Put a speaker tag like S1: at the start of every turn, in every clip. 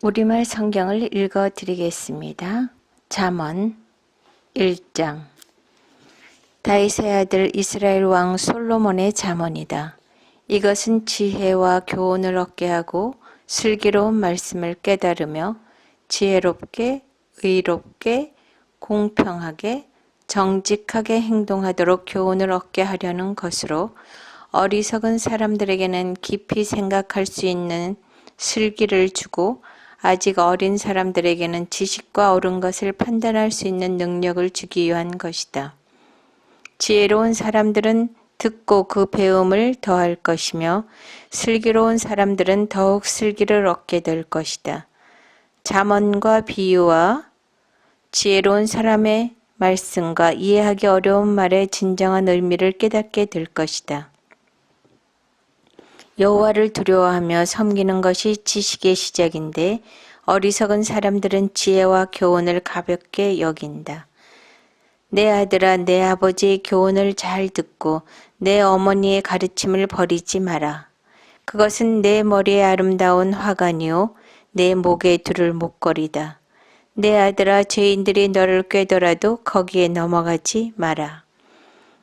S1: 우리말 성경을 읽어 드리겠습니다. 잠언 1장. 다윗의 아들 이스라엘 왕 솔로몬의 잠언이다. 이것은 지혜와 교훈을 얻게 하고 슬기로운 말씀을 깨달으며 지혜롭게, 의롭게, 공평하게, 정직하게 행동하도록 교훈을 얻게 하려는 것으로 어리석은 사람들에게는 깊이 생각할 수 있는 슬기를 주고 아직 어린 사람들에게는 지식과 옳은 것을 판단할 수 있는 능력을 주기 위한 것이다. 지혜로운 사람들은 듣고 그 배움을 더할 것이며 슬기로운 사람들은 더욱 슬기를 얻게 될 것이다. 잠언과 비유와 지혜로운 사람의 말씀과 이해하기 어려운 말의 진정한 의미를 깨닫게 될 것이다. 여호와를 두려워하며 섬기는 것이 지식의 시작인데 어리석은 사람들은 지혜와 교훈을 가볍게 여긴다. 내 아들아, 내 아버지의 교훈을 잘 듣고 내 어머니의 가르침을 버리지 마라. 그것은 내 머리에 아름다운 화관이요 내 목에 두를 목걸이다. 내 아들아, 죄인들이 너를 꾀더라도 거기에 넘어가지 마라.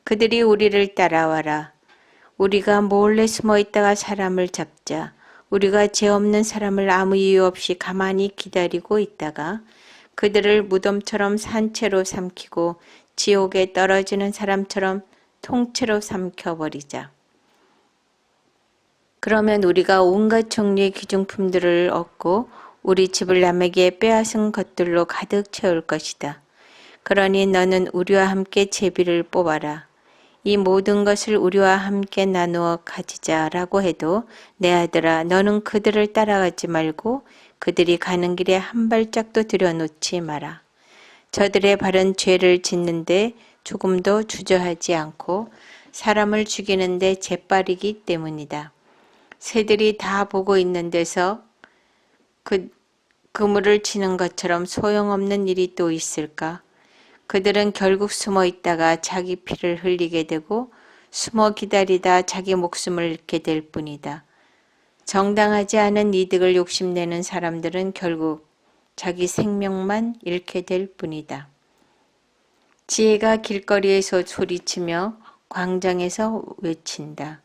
S1: 그들이 우리를 따라와라. 우리가 몰래 숨어 있다가 사람을 잡자. 우리가 죄 없는 사람을 아무 이유 없이 가만히 기다리고 있다가 그들을 무덤처럼 산채로 삼키고 지옥에 떨어지는 사람처럼 통째로 삼켜버리자. 그러면 우리가 온갖 종류의 귀중품들을 얻고 우리 집을 남에게 빼앗은 것들로 가득 채울 것이다. 그러니 너는 우리와 함께 제비를 뽑아라. 이 모든 것을 우리와 함께 나누어 가지자라고 해도 내 아들아, 너는 그들을 따라가지 말고 그들이 가는 길에 한 발짝도 들여놓지 마라. 저들의 발은 죄를 짓는데 조금도 주저하지 않고 사람을 죽이는데 재빠르기 때문이다. 새들이 다 보고 있는 데서 그물을 치는 것처럼 소용없는 일이 또 있을까? 그들은 결국 숨어 있다가 자기 피를 흘리게 되고 숨어 기다리다 자기 목숨을 잃게 될 뿐이다. 정당하지 않은 이득을 욕심내는 사람들은 결국 자기 생명만 잃게 될 뿐이다. 지혜가 길거리에서 소리치며 광장에서 외친다.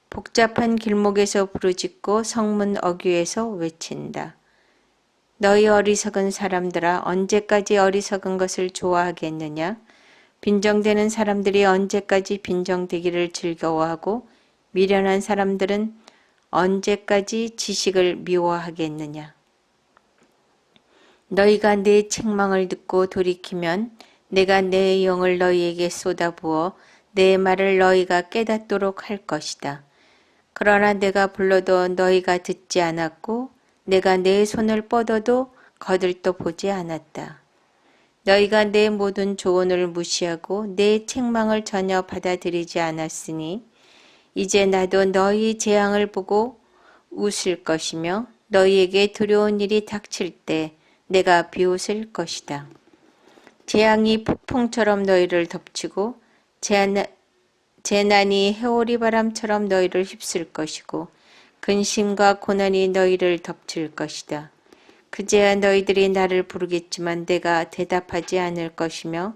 S1: 복잡한 길목에서 부르짖고 성문 어귀에서 외친다. 너희 어리석은 사람들아, 언제까지 어리석은 것을 좋아하겠느냐? 빈정대는 사람들이 언제까지 빈정대기를 즐거워하고 미련한 사람들은 언제까지 지식을 미워하겠느냐? 너희가 내 책망을 듣고 돌이키면 내가 내 영을 너희에게 쏟아부어 내 말을 너희가 깨닫도록 할 것이다. 그러나 내가 불러도 너희가 듣지 않았고 내가 내 손을 뻗어도 거들떠 보지 않았다. 너희가 내 모든 조언을 무시하고 내 책망을 전혀 받아들이지 않았으니 이제 나도 너희 재앙을 보고 웃을 것이며 너희에게 두려운 일이 닥칠 때 내가 비웃을 것이다. 재앙이 폭풍처럼 너희를 덮치고 재난이 해오리 바람처럼 너희를 휩쓸 것이고 근심과 고난이 너희를 덮칠 것이다. 그제야 너희들이 나를 부르겠지만 내가 대답하지 않을 것이며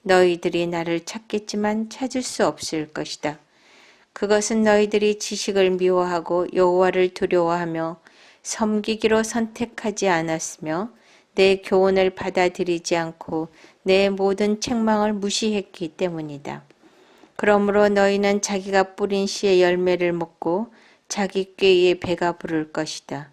S1: 너희들이 나를 찾겠지만 찾을 수 없을 것이다. 그것은 너희들이 지식을 미워하고 여호와를 두려워하며 섬기기로 선택하지 않았으며 내 교훈을 받아들이지 않고 내 모든 책망을 무시했기 때문이다. 그러므로 너희는 자기가 뿌린 씨의 열매를 먹고 자기 꾀에 배가 부를 것이다.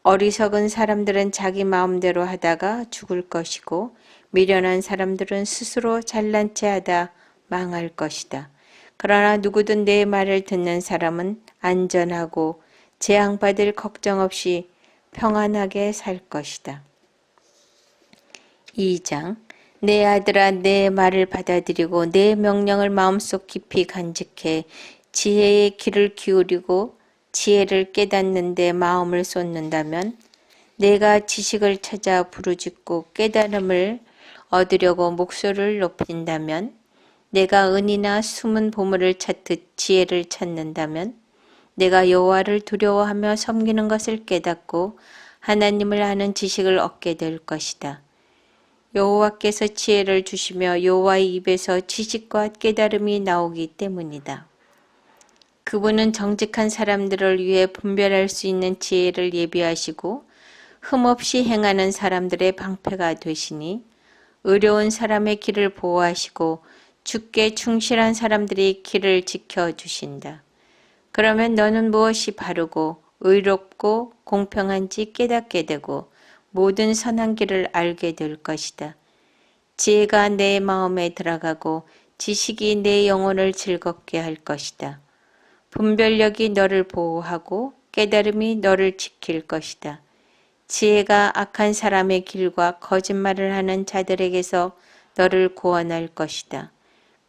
S1: 어리석은 사람들은 자기 마음대로 하다가 죽을 것이고 미련한 사람들은 스스로 잘난 체 하다 망할 것이다. 그러나 누구든 내 말을 듣는 사람은 안전하고 재앙받을 걱정 없이 평안하게 살 것이다. 2장. 내 아들아, 내 말을 받아들이고 내 명령을 마음속 깊이 간직해 지혜의 귀를 기울이고 지혜를 깨닫는데 마음을 쏟는다면 내가 지식을 찾아 부르짖고 깨달음을 얻으려고 목소리를 높인다면 내가 은이나 숨은 보물을 찾듯 지혜를 찾는다면 내가 여호와를 두려워하며 섬기는 것을 깨닫고 하나님을 아는 지식을 얻게 될 것이다. 여호와께서 지혜를 주시며 여호와의 입에서 지식과 깨달음이 나오기 때문이다. 그분은 정직한 사람들을 위해 분별할 수 있는 지혜를 예비하시고 흠없이 행하는 사람들의 방패가 되시니 의로운 사람의 길을 보호하시고 주께 충실한 사람들의 길을 지켜주신다. 그러면 너는 무엇이 바르고 의롭고 공평한지 깨닫게 되고 모든 선한 길을 알게 될 것이다. 지혜가 내 마음에 들어가고 지식이 내 영혼을 즐겁게 할 것이다. 분별력이 너를 보호하고 깨달음이 너를 지킬 것이다. 지혜가 악한 사람의 길과 거짓말을 하는 자들에게서 너를 구원할 것이다.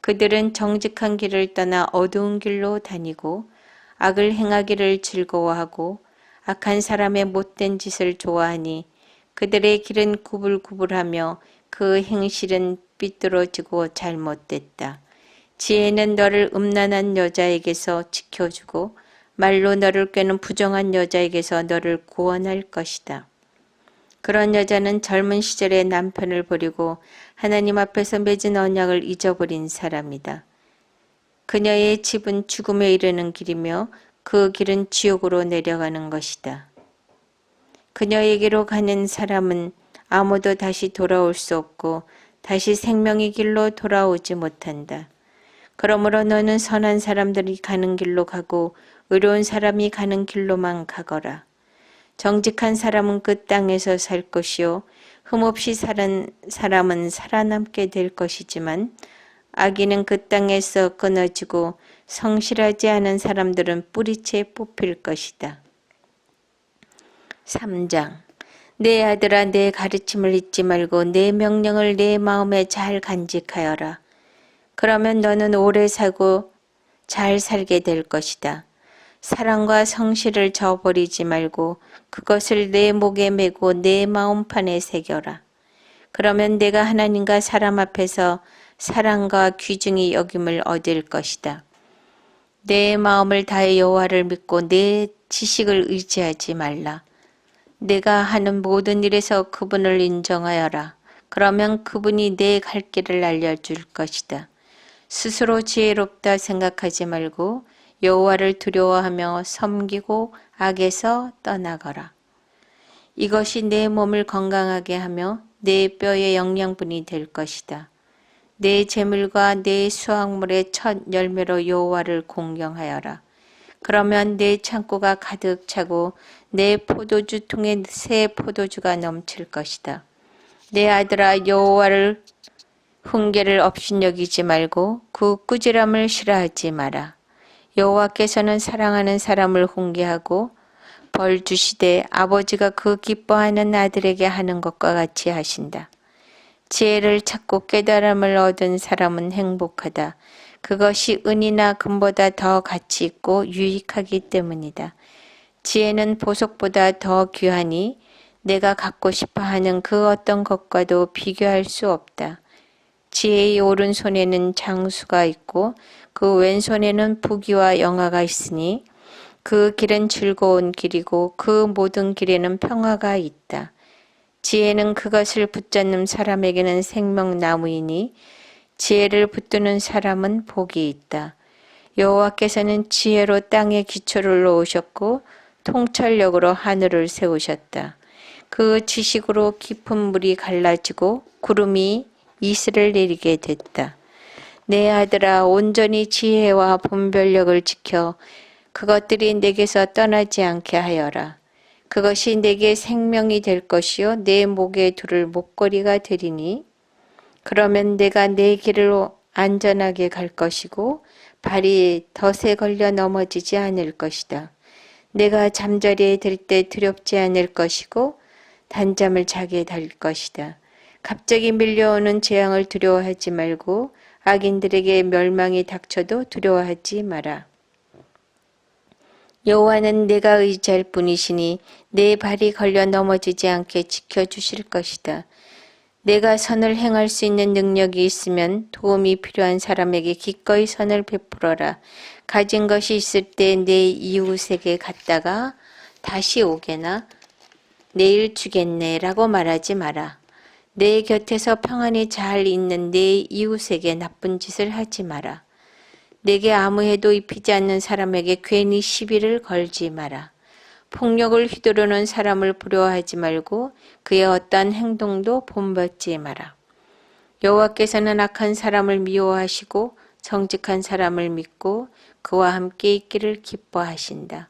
S1: 그들은 정직한 길을 떠나 어두운 길로 다니고 악을 행하기를 즐거워하고 악한 사람의 못된 짓을 좋아하니 그들의 길은 구불구불하며 그 행실은 삐뚤어지고 잘못됐다. 지혜는 너를 음란한 여자에게서 지켜주고 말로 너를 꾀는 부정한 여자에게서 너를 구원할 것이다. 그런 여자는 젊은 시절에 남편을 버리고 하나님 앞에서 맺은 언약을 잊어버린 사람이다. 그녀의 집은 죽음에 이르는 길이며 그 길은 지옥으로 내려가는 것이다. 그녀에게로 가는 사람은 아무도 다시 돌아올 수 없고 다시 생명의 길로 돌아오지 못한다. 그러므로 너는 선한 사람들이 가는 길로 가고 의로운 사람이 가는 길로만 가거라. 정직한 사람은 그 땅에서 살 것이요 흠없이 사는 사람은 살아남게 될 것이지만 악인은 그 땅에서 끊어지고 성실하지 않은 사람들은 뿌리채 뽑힐 것이다. 3장 내 아들아 내 가르침을 잊지 말고 내 명령을 내 마음에 잘 간직하여라. 그러면 너는 오래 살고 잘 살게 될 것이다. 사랑과 성실을 저버리지 말고 그것을 내 목에 메고 내 마음판에 새겨라. 그러면 내가 하나님과 사람 앞에서 사랑과 귀중히 여김을 얻을 것이다. 내 마음을 다해 여호와를 믿고 내 지식을 의지하지 말라. 내가 하는 모든 일에서 그분을 인정하여라. 그러면 그분이 내 갈 길을 알려줄 것이다. 스스로 지혜롭다 생각하지 말고 여호와를 두려워하며 섬기고 악에서 떠나거라. 이것이 내 몸을 건강하게 하며 내 뼈의 영양분이 될 것이다. 내 재물과 내 수확물의 첫 열매로 여호와를 공경하여라. 그러면 내 창고가 가득 차고 내 포도주 통에 새 포도주가 넘칠 것이다. 내 아들아 여호와를 훈계를 업신여기지 말고 그 꾸지람을 싫어하지 마라. 여호와께서는 사랑하는 사람을 훈계하고 벌 주시되 아버지가 그 기뻐하는 아들에게 하는 것과 같이 하신다. 지혜를 찾고 깨달음을 얻은 사람은 행복하다. 그것이 은이나 금보다 더 가치 있고 유익하기 때문이다. 지혜는 보석보다 더 귀하니 내가 갖고 싶어하는 그 어떤 것과도 비교할 수 없다. 지혜의 오른손에는 장수가 있고 그 왼손에는 부귀와 영화가 있으니 그 길은 즐거운 길이고 그 모든 길에는 평화가 있다. 지혜는 그것을 붙잡는 사람에게는 생명나무이니 지혜를 붙드는 사람은 복이 있다. 여호와께서는 지혜로 땅에 기초를 놓으셨고 통찰력으로 하늘을 세우셨다. 그 지식으로 깊은 물이 갈라지고 구름이 이슬을 내리게 됐다. 내 아들아 온전히 지혜와 분별력을 지켜 그것들이 내게서 떠나지 않게 하여라. 그것이 내게 생명이 될 것이요 내 목에 두를 목걸이가 되리니 그러면 내가 내 길을 안전하게 갈 것이고 발이 덫에 걸려 넘어지지 않을 것이다. 내가 잠자리에 들 때 두렵지 않을 것이고 단잠을 자게 될 것이다. 갑자기 밀려오는 재앙을 두려워하지 말고 악인들에게 멸망이 닥쳐도 두려워하지 마라. 여호와는 내가 의지할 분이시니 내 발이 걸려 넘어지지 않게 지켜주실 것이다. 내가 선을 행할 수 있는 능력이 있으면 도움이 필요한 사람에게 기꺼이 선을 베풀어라. 가진 것이 있을 때 내 이웃에게 갔다가 다시 오게나 내일 주겠네 라고 말하지 마라. 내 곁에서 평안히 잘 있는 내 이웃에게 나쁜 짓을 하지 마라. 내게 아무 해도 입히지 않는 사람에게 괜히 시비를 걸지 마라. 폭력을 휘두르는 사람을 부러워하지 말고 그의 어떠한 행동도 본받지 마라. 여호와께서는 악한 사람을 미워하시고 정직한 사람을 믿고 그와 함께 있기를 기뻐하신다.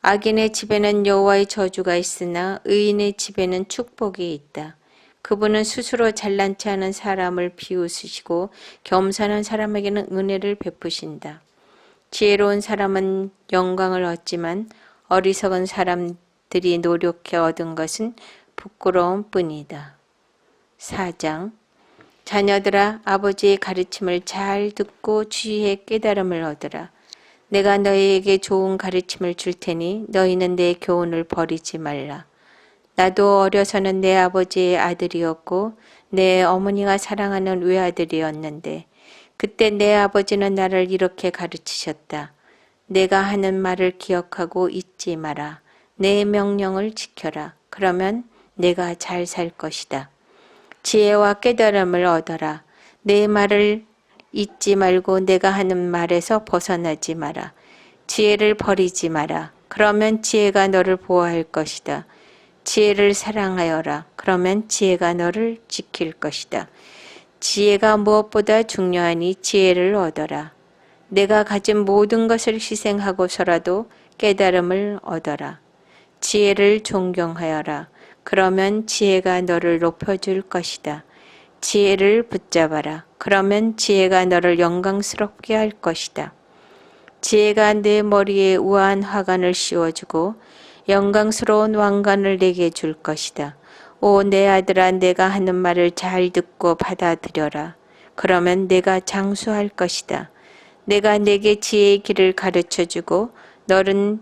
S1: 악인의 집에는 여호와의 저주가 있으나 의인의 집에는 축복이 있다. 그분은 스스로 잘난치 않은 사람을 비웃으시고 겸손한 사람에게는 은혜를 베푸신다. 지혜로운 사람은 영광을 얻지만 어리석은 사람들이 노력해 얻은 것은 부끄러움 뿐이다. 4장. 자녀들아, 아버지의 가르침을 잘 듣고 주의에 깨달음을 얻으라. 내가 너희에게 좋은 가르침을 줄 테니 너희는 내 교훈을 버리지 말라. 나도 어려서는 내 아버지의 아들이었고 내 어머니가 사랑하는 외아들이었는데 그때 내 아버지는 나를 이렇게 가르치셨다. 내가 하는 말을 기억하고 잊지 마라. 내 명령을 지켜라. 그러면 내가 잘 살 것이다. 지혜와 깨달음을 얻어라. 내 말을 잊지 말고 내가 하는 말에서 벗어나지 마라. 지혜를 버리지 마라. 그러면 지혜가 너를 보호할 것이다. 지혜를 사랑하여라. 그러면 지혜가 너를 지킬 것이다. 지혜가 무엇보다 중요하니 지혜를 얻어라. 내가 가진 모든 것을 희생하고서라도 깨달음을 얻어라. 지혜를 존경하여라. 그러면 지혜가 너를 높여줄 것이다. 지혜를 붙잡아라. 그러면 지혜가 너를 영광스럽게 할 것이다. 지혜가 내 머리에 우아한 화관을 씌워주고 영광스러운 왕관을 내게 줄 것이다. 오, 내 아들아, 내가 하는 말을 잘 듣고 받아들여라. 그러면 내가 장수할 것이다. 내가 내게 지혜의 길을 가르쳐주고 너는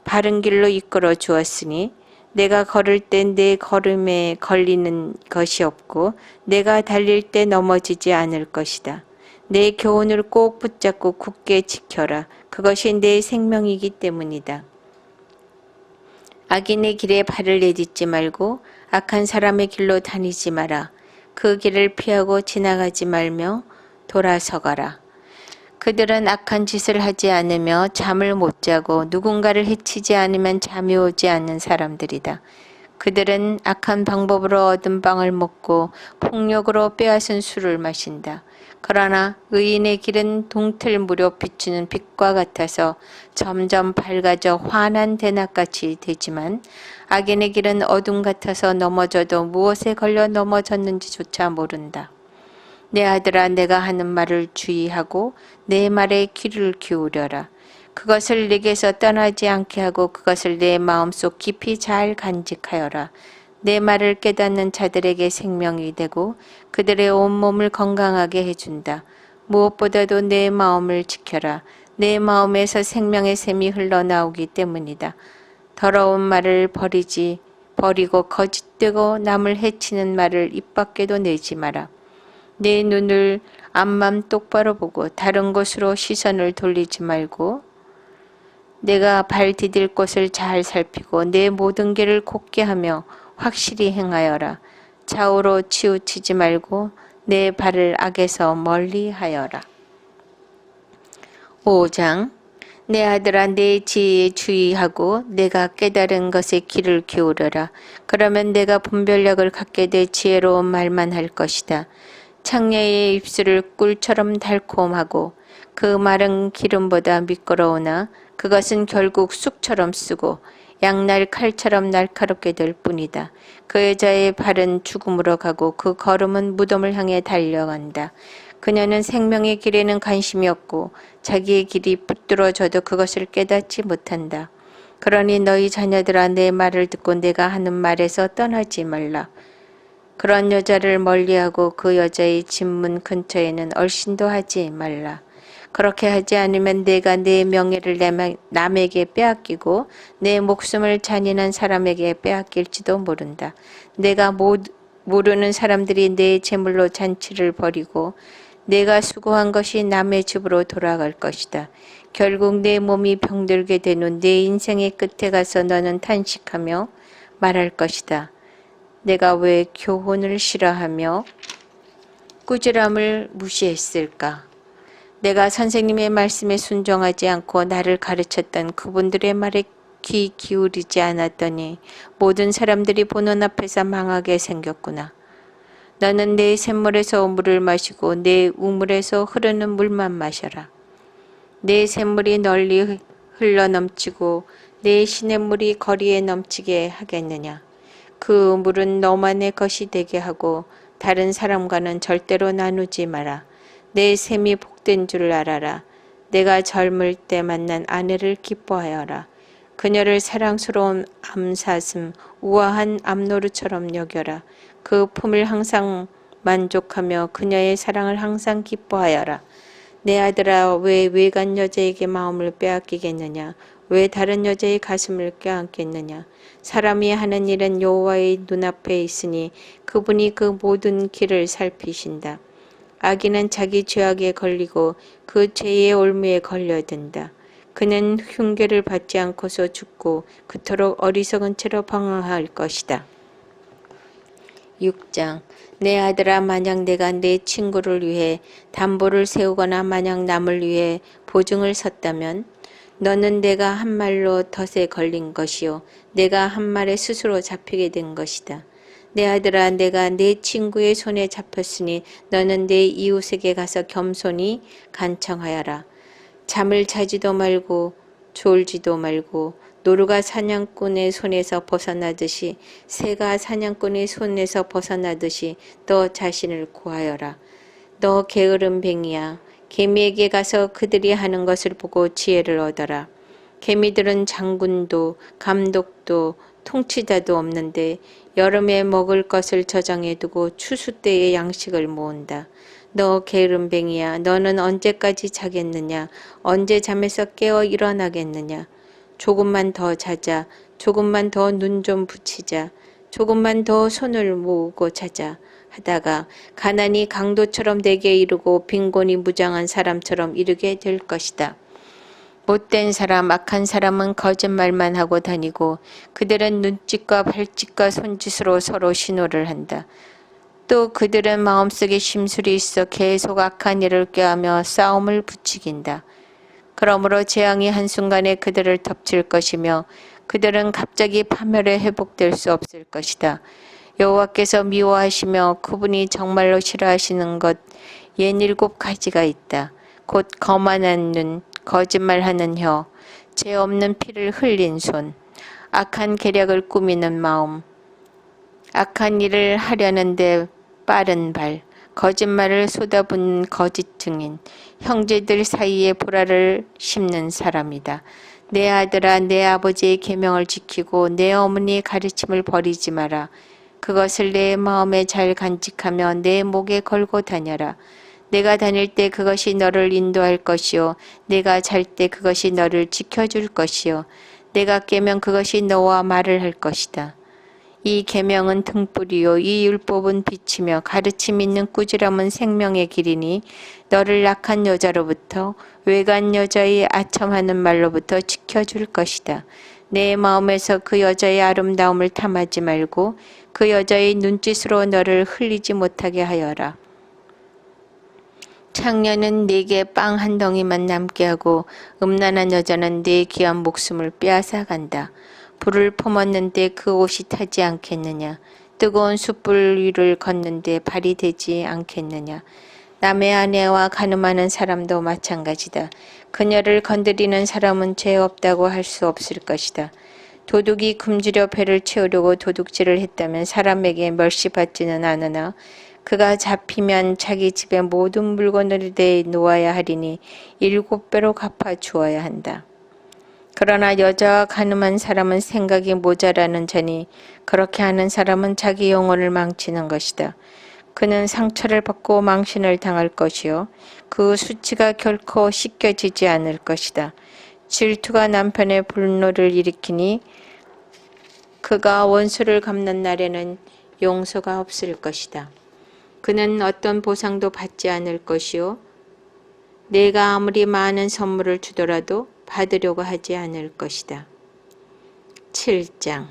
S1: 바른 길로 이끌어 주었으니 내가 걸을 때 내 걸음에 걸리는 것이 없고 내가 달릴 때 넘어지지 않을 것이다. 내 교훈을 꼭 붙잡고 굳게 지켜라. 그것이 내 생명이기 때문이다. 악인의 길에 발을 내딛지 말고 악한 사람의 길로 다니지 마라. 그 길을 피하고 지나가지 말며 돌아서가라. 그들은 악한 짓을 하지 않으며 잠을 못 자고 누군가를 해치지 않으면 잠이 오지 않는 사람들이다. 그들은 악한 방법으로 얻은 빵을 먹고 폭력으로 빼앗은 술을 마신다. 그러나 의인의 길은 동틀 무렵 비추는 빛과 같아서 점점 밝아져 환한 대낮같이 되지만 악인의 길은 어둠 같아서 넘어져도 무엇에 걸려 넘어졌는지조차 모른다. 내 아들아, 내가 하는 말을 주의하고 내 말에 귀를 기울여라. 그것을 내게서 떠나지 않게 하고 그것을 내 마음속 깊이 잘 간직하여라. 내 말을 깨닫는 자들에게 생명이 되고 그들의 온몸을 건강하게 해준다. 무엇보다도 내 마음을 지켜라. 내 마음에서 생명의 샘이 흘러나오기 때문이다. 더러운 말을 버리고 거짓되고 남을 해치는 말을 입 밖에도 내지 마라. 내 눈을 앞만 똑바로 보고 다른 곳으로 시선을 돌리지 말고 내가 발 디딜 곳을 잘 살피고 내 모든 길을 곧게 하며 확실히 행하여라. 좌우로 치우치지 말고 내 발을 악에서 멀리 하여라. 5장. 내 아들아, 내 지혜에 주의하고 내가 깨달은 것에 귀를 기울여라. 그러면 내가 분별력을 갖게 돼 지혜로운 말만 할 것이다. 창녀의 입술을 꿀처럼 달콤하고 그 말은 기름보다 미끄러우나 그것은 결국 쑥처럼 쓰고 양날 칼처럼 날카롭게 될 뿐이다. 그 여자의 발은 죽음으로 가고 그 걸음은 무덤을 향해 달려간다. 그녀는 생명의 길에는 관심이 없고 자기의 길이 붙들어져도 그것을 깨닫지 못한다. 그러니 너희 자녀들아, 내 말을 듣고 내가 하는 말에서 떠나지 말라. 그런 여자를 멀리하고 그 여자의 집문 근처에는 얼씬도 하지 말라. 그렇게 하지 않으면 내가 내 명예를 남에게 빼앗기고 내 목숨을 잔인한 사람에게 빼앗길지도 모른다. 내가 모르는 사람들이 내 재물로 잔치를 벌이고 내가 수고한 것이 남의 집으로 돌아갈 것이다. 결국 내 몸이 병들게 된 후 내 인생의 끝에 가서 너는 탄식하며 말할 것이다. 내가 왜 교훈을 싫어하며 꾸지람을 무시했을까? 내가 선생님의 말씀에 순종하지 않고 나를 가르쳤던 그분들의 말에 귀 기울이지 않았더니 모든 사람들이 보는 앞에서 망하게 생겼구나. 너는 내 샘물에서 물을 마시고 내 우물에서 흐르는 물만 마셔라. 내 샘물이 널리 흘러넘치고 내 시냇물이 거리에 넘치게 하겠느냐. 그 물은 너만의 것이 되게 하고 다른 사람과는 절대로 나누지 마라. 내 샘이 복된 줄 알아라. 내가 젊을 때 만난 아내를 기뻐하여라. 그녀를 사랑스러운 암사슴, 우아한 암노루처럼 여겨라. 그 품을 항상 만족하며 그녀의 사랑을 항상 기뻐하여라. 내 아들아, 왜 외간 여자에게 마음을 빼앗기겠느냐? 왜 다른 여자의 가슴을 껴안겠느냐? 사람이 하는 일은 여호와의 눈앞에 있으니 그분이 그 모든 길을 살피신다. 악인은 자기 죄악에 걸리고 그 죄의 올무에 걸려든다. 그는 흉계를 받지 않고서 죽고 그토록 어리석은 채로 방황할 것이다. 6장. 내 아들아, 만약 내가 내 친구를 위해 담보를 세우거나 만약 남을 위해 보증을 섰다면 너는 내가 한 말로 덫에 걸린 것이요 내가 한 말에 스스로 잡히게 된 것이다. 내 아들아, 내가 내 친구의 손에 잡혔으니 너는 내 이웃에게 가서 겸손히 간청하여라. 잠을 자지도 말고 졸지도 말고 노루가 사냥꾼의 손에서 벗어나듯이 새가 사냥꾼의 손에서 벗어나듯이 너 자신을 구하여라. 너 게으른 뱅이야. 개미에게 가서 그들이 하는 것을 보고 지혜를 얻어라. 개미들은 장군도 감독도 통치자도 없는데 여름에 먹을 것을 저장해 두고 추수 때에 양식을 모은다. 너 게으른 뱅이야. 너는 언제까지 자겠느냐? 언제 잠에서 깨어 일어나겠느냐? 조금만 더 자자. 조금만 더 눈 좀 붙이자. 조금만 더 손을 모으고 자자. 하다가 가난이 강도처럼 내게 이르고 빈곤이 무장한 사람처럼 이르게 될 것이다. 못된 사람, 악한 사람은 거짓말만 하고 다니고 그들은 눈짓과 발짓과 손짓으로 서로 신호를 한다. 또 그들은 마음속에 심술이 있어 계속 악한 일을 꾀하며 싸움을 부추긴다. 그러므로 재앙이 한순간에 그들을 덮칠 것이며 그들은 갑자기 파멸에 회복될 수 없을 것이다. 여호와께서 미워하시며 그분이 정말로 싫어하시는 것 67가지가 있다. 곧 거만한 눈, 거짓말하는 혀, 죄 없는 피를 흘린 손, 악한 계략을 꾸미는 마음, 악한 일을 하려는데 빠른 발, 거짓말을 쏟아붓는 거짓 증인, 형제들 사이에 보라를 심는 사람이다. 내 아들아, 내 아버지의 계명을 지키고 내 어머니의 가르침을 버리지 마라. 그것을 내 마음에 잘 간직하며 내 목에 걸고 다녀라. 내가 다닐 때 그것이 너를 인도할 것이요 내가 잘 때 그것이 너를 지켜줄 것이요 내가 깨면 그것이 너와 말을 할 것이다. 이 계명은 등불이요 이 율법은 빛이며 가르침 있는 꾸지람은 생명의 길이니 너를 악한 여자로부터 외간 여자의 아첨하는 말로부터 지켜줄 것이다. 내 마음에서 그 여자의 아름다움을 탐하지 말고 그 여자의 눈짓으로 너를 흘리지 못하게 하여라. 창녀는 네게 빵 한 덩이만 남게 하고 음란한 여자는 네 귀한 목숨을 빼앗아 간다. 불을 품었는데 그 옷이 타지 않겠느냐. 뜨거운 숯불 위를 걷는데 발이 되지 않겠느냐. 남의 아내와 간음하는 사람도 마찬가지다. 그녀를 건드리는 사람은 죄 없다고 할 수 없을 것이다. 도둑이 굶주려 배를 채우려고 도둑질을 했다면 사람에게 멸시받지는 않으나 그가 잡히면 자기 집의 모든 물건을 내놓아야 하리니 7배로 갚아 주어야 한다. 그러나 여자와 간음한 사람은 생각이 모자라는 자니 그렇게 하는 사람은 자기 영혼을 망치는 것이다. 그는 상처를 받고 망신을 당할 것이요 그 수치가 결코 씻겨지지 않을 것이다. 질투가 남편의 분노를 일으키니 그가 원수를 갚는 날에는 용서가 없을 것이다. 그는 어떤 보상도 받지 않을 것이요 내가 아무리 많은 선물을 주더라도 받으려고 하지 않을 것이다. 7장.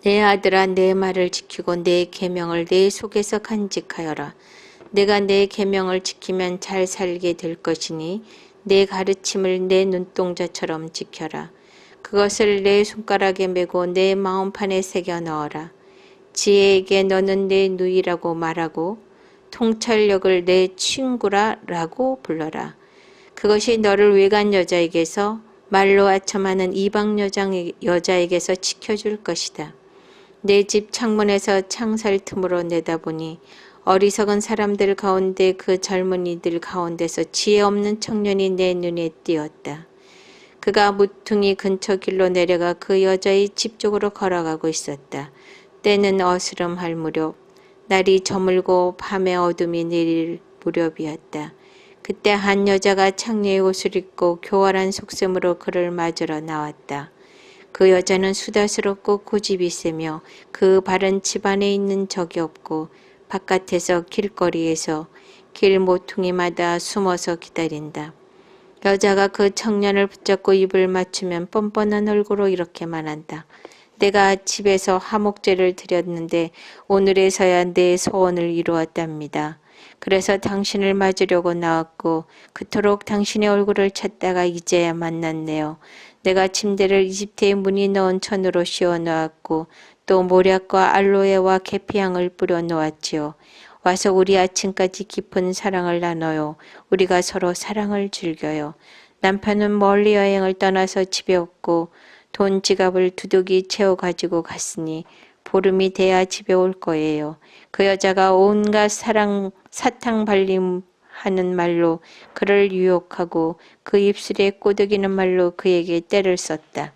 S1: 내 아들아, 내 말을 지키고 내 계명을 내 속에서 간직하여라. 내가 내 계명을 지키면 잘 살게 될 것이니 내 가르침을 내 눈동자처럼 지켜라. 그것을 내 손가락에 메고 내 마음판에 새겨 넣어라. 지혜에게 너는 내 누이라고 말하고 통찰력을 내 친구라라고 불러라. 그것이 너를 외간 여자에게서 말로 아첨하는 이방 여자에게서 지켜줄 것이다. 내 집 창문에서 창살 틈으로 내다보니 어리석은 사람들 가운데 그 젊은이들 가운데서 지혜 없는 청년이 내 눈에 띄었다. 그가 무퉁이 근처 길로 내려가 그 여자의 집 쪽으로 걸어가고 있었다. 때는 어스름할 무렵, 날이 저물고 밤의 어둠이 내릴 무렵이었다. 그때 한 여자가 창녀의 옷을 입고 교활한 속셈으로 그를 맞으러 나왔다. 그 여자는 수다스럽고 고집이 세며 그 바른 집안에 있는 적이 없고 바깥에서 길거리에서 길 모퉁이마다 숨어서 기다린다. 여자가 그 청년을 붙잡고 입을 맞추면 뻔뻔한 얼굴로 이렇게 말한다. 내가 집에서 하목제를 드렸는데 오늘에서야 내 소원을 이루었답니다. 그래서 당신을 맞으려고 나왔고 그토록 당신의 얼굴을 찾다가 이제야 만났네요. 내가 침대를 이집트의 무늬 넣은 천으로 씌워 놓았고 또 모략과 알로에와 계피향을 뿌려 놓았지요. 와서 우리 아침까지 깊은 사랑을 나눠요. 우리가 서로 사랑을 즐겨요. 남편은 멀리 여행을 떠나서 집에 없고 돈 지갑을 두둑이 채워 가지고 갔으니 보름이 돼야 집에 올 거예요. 그 여자가 온갖 사탕 발림하는 말로 그를 유혹하고 그 입술에 꼬드기는 말로 그에게 때를 썼다.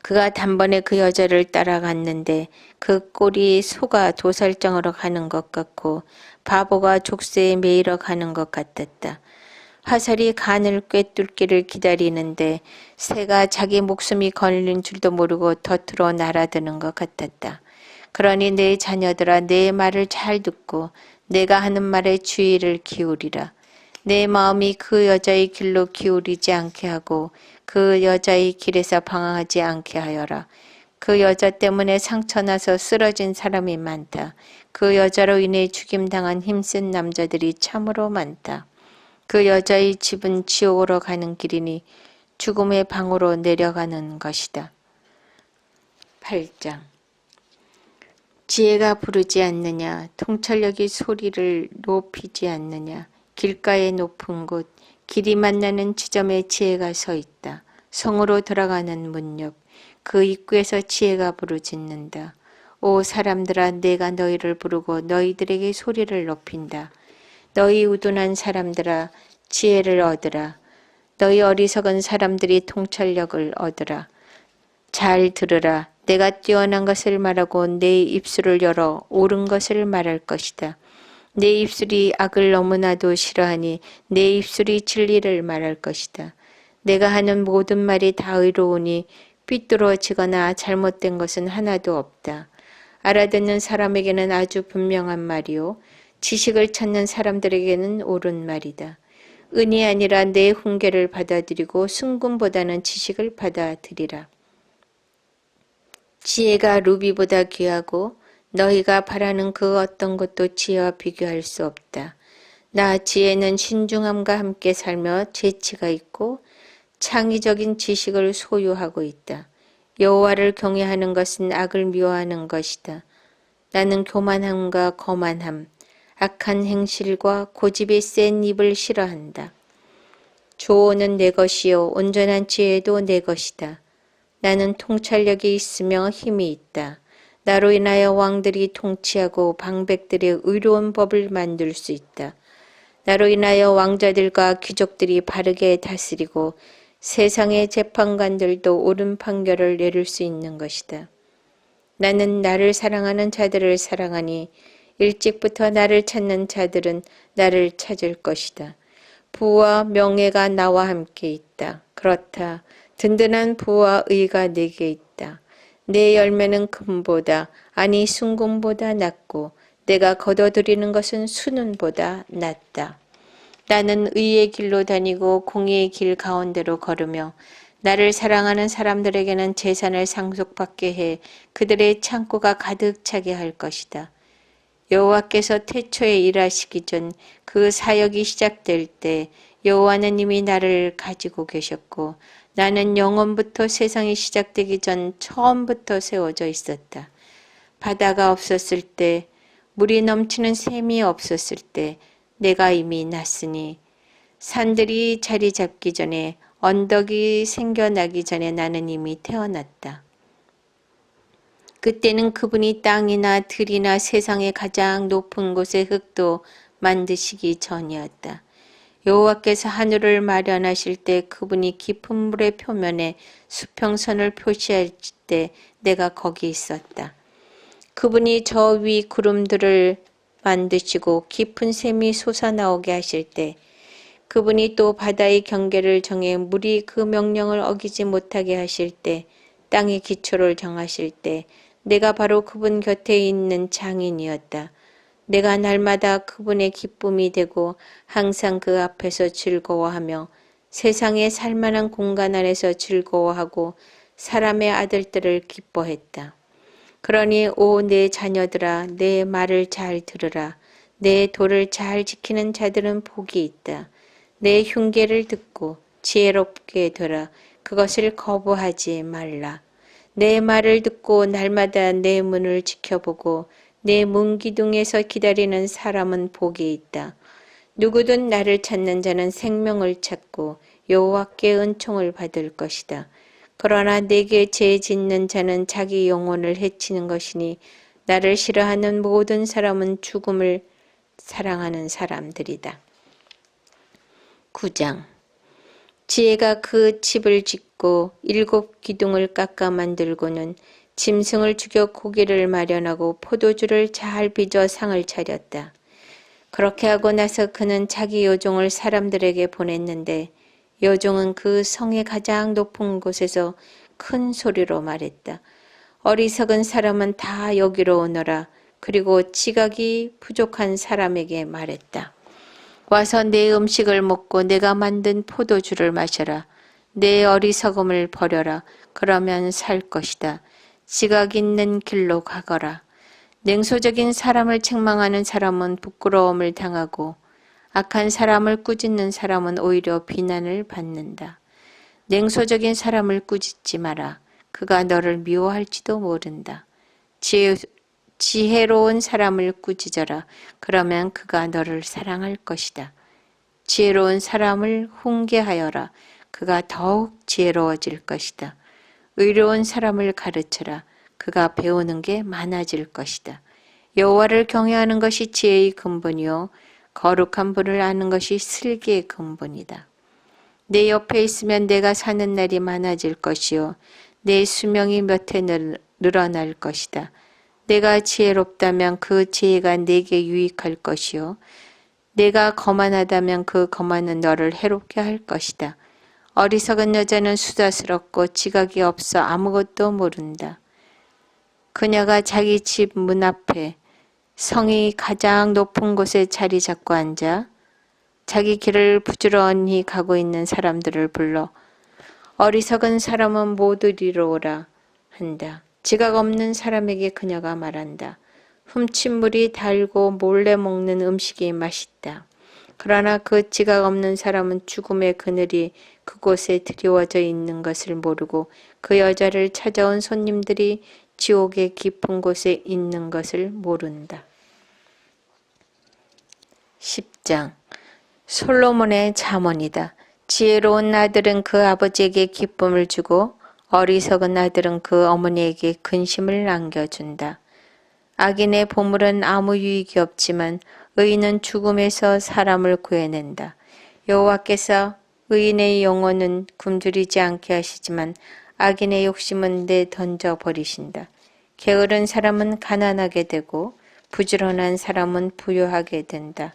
S1: 그가 단번에 그 여자를 따라갔는데 그 꼴이 소가 도살장으로 가는 것 같고 바보가 족쇄에 매이러 가는 것 같았다. 화살이 간을 꿰뚫기를 기다리는데 새가 자기 목숨이 걸린 줄도 모르고 덫으로 날아드는 것 같았다. 그러니 내 자녀들아, 내 말을 잘 듣고 내가 하는 말에 주의를 기울이라. 내 마음이 그 여자의 길로 기울이지 않게 하고 그 여자의 길에서 방황하지 않게 하여라. 그 여자 때문에 상처나서 쓰러진 사람이 많다. 그 여자로 인해 죽임당한 힘센 남자들이 참으로 많다. 그 여자의 집은 지옥으로 가는 길이니 죽음의 방으로 내려가는 것이다. 8장. 지혜가 부르지 않느냐, 통찰력이 소리를 높이지 않느냐. 길가의 높은 곳, 길이 만나는 지점에 지혜가 서 있다. 성으로 들어가는 문 옆, 그 입구에서 지혜가 부르짖는다. 오 사람들아, 내가 너희를 부르고 너희들에게 소리를 높인다. 너희 우둔한 사람들아, 지혜를 얻으라. 너희 어리석은 사람들이 통찰력을 얻으라. 잘 들으라. 내가 뛰어난 것을 말하고 내 입술을 열어 옳은 것을 말할 것이다. 내 입술이 악을 너무나도 싫어하니 내 입술이 진리를 말할 것이다. 내가 하는 모든 말이 다 의로우니 삐뚤어지거나 잘못된 것은 하나도 없다. 알아듣는 사람에게는 아주 분명한 말이요. 지식을 찾는 사람들에게는 옳은 말이다. 은이 아니라 내 훈계를 받아들이고 순금보다는 지식을 받아들이라. 지혜가 루비보다 귀하고 너희가 바라는 그 어떤 것도 지혜와 비교할 수 없다. 나 지혜는 신중함과 함께 살며 재치가 있고 창의적인 지식을 소유하고 있다. 여호와를 경외하는 것은 악을 미워하는 것이다. 나는 교만함과 거만함, 악한 행실과 고집이 센 입을 싫어한다. 조언은 내 것이요 온전한 지혜도 내 것이다. 나는 통찰력이 있으며 힘이 있다. 나로 인하여 왕들이 통치하고 방백들의 의로운 법을 만들 수 있다. 나로 인하여 왕자들과 귀족들이 바르게 다스리고 세상의 재판관들도 옳은 판결을 내릴 수 있는 것이다. 나는 나를 사랑하는 자들을 사랑하니 일찍부터 나를 찾는 자들은 나를 찾을 것이다. 부와 명예가 나와 함께 있다. 그렇다. 든든한 부와 의가 내게 있다. 내 열매는 금보다 아니 순금보다 낫고 내가 거둬들이는 것은 순은보다 낫다. 나는 의의 길로 다니고 공의의 길 가운데로 걸으며 나를 사랑하는 사람들에게는 재산을 상속받게 해 그들의 창고가 가득 차게 할 것이다. 여호와께서 태초에 일하시기 전 그 사역이 시작될 때 여호와는 이미 나를 가지고 계셨고 나는 영원부터 세상이 시작되기 전 처음부터 세워져 있었다. 바다가 없었을 때, 물이 넘치는 샘이 없었을 때 내가 이미 났으니 산들이 자리 잡기 전에 언덕이 생겨나기 전에 나는 이미 태어났다. 그때는 그분이 땅이나 들이나 세상의 가장 높은 곳의 흙도 만드시기 전이었다. 여호와께서 하늘을 마련하실 때 그분이 깊은 물의 표면에 수평선을 표시할 때 내가 거기 있었다. 그분이 저 위 구름들을 만드시고 깊은 샘이 솟아나오게 하실 때 그분이 또 바다의 경계를 정해 물이 그 명령을 어기지 못하게 하실 때 땅의 기초를 정하실 때 내가 바로 그분 곁에 있는 장인이었다. 내가 날마다 그분의 기쁨이 되고 항상 그 앞에서 즐거워하며 세상에 살만한 공간 안에서 즐거워하고 사람의 아들들을 기뻐했다. 그러니 오 내 자녀들아 내 말을 잘 들으라. 내 도를 잘 지키는 자들은 복이 있다. 내 흉계를 듣고 지혜롭게 되라. 그것을 거부하지 말라. 내 말을 듣고 날마다 내 문을 지켜보고 내 문기둥에서 기다리는 사람은 복이 있다. 누구든 나를 찾는 자는 생명을 찾고 여호와께 은총을 받을 것이다. 그러나 내게 죄 짓는 자는 자기 영혼을 해치는 것이니 나를 싫어하는 모든 사람은 죽음을 사랑하는 사람들이다. 9장 지혜가 그 집을 짓고 7 기둥을 깎아 만들고는 짐승을 죽여 고기를 마련하고 포도주를 잘 빚어 상을 차렸다. 그렇게 하고 나서 그는 자기 여종을 사람들에게 보냈는데 여종은 그 성의 가장 높은 곳에서 큰 소리로 말했다. 어리석은 사람은 다 여기로 오너라. 그리고 지각이 부족한 사람에게 말했다. 와서 내 음식을 먹고 내가 만든 포도주를 마셔라. 내 어리석음을 버려라. 그러면 살 것이다. 지각 있는 길로 가거라. 냉소적인 사람을 책망하는 사람은 부끄러움을 당하고 악한 사람을 꾸짖는 사람은 오히려 비난을 받는다. 냉소적인 사람을 꾸짖지 마라. 그가 너를 미워할지도 모른다. 지혜로운 사람을 꾸짖어라. 그러면 그가 너를 사랑할 것이다. 지혜로운 사람을 훈계하여라. 그가 더욱 지혜로워질 것이다. 의로운 사람을 가르쳐라. 그가 배우는 게 많아질 것이다. 여호와를 경외하는 것이 지혜의 근본이요 거룩한 분을 아는 것이 슬기의 근본이다. 내 옆에 있으면 내가 사는 날이 많아질 것이요 내 수명이 몇 해 늘어날 것이다. 내가 지혜롭다면 그 지혜가 내게 유익할 것이요 내가 거만하다면 그 거만은 너를 해롭게 할 것이다. 어리석은 여자는 수다스럽고 지각이 없어 아무것도 모른다. 그녀가 자기 집 문 앞에 성이 가장 높은 곳에 자리 잡고 앉아 자기 길을 부지런히 가고 있는 사람들을 불러 어리석은 사람은 모두 이리로 오라 한다. 지각 없는 사람에게 그녀가 말한다. 훔친 물이 달고 몰래 먹는 음식이 맛있다. 그러나 그 지각 없는 사람은 죽음의 그늘이 그곳에 드리워져 있는 것을 모르고 그 여자를 찾아온 손님들이 지옥의 깊은 곳에 있는 것을 모른다. 10장 솔로몬의 잠언이다. 지혜로운 아들은 그 아버지에게 기쁨을 주고 어리석은 아들은 그 어머니에게 근심을 안겨준다. 악인의 보물은 아무 유익이 없지만 의인은 죽음에서 사람을 구해낸다. 여호와께서 의인의 영혼은 굶주리지 않게 하시지만 악인의 욕심은 내던져 버리신다. 게으른 사람은 가난하게 되고 부지런한 사람은 부유하게 된다.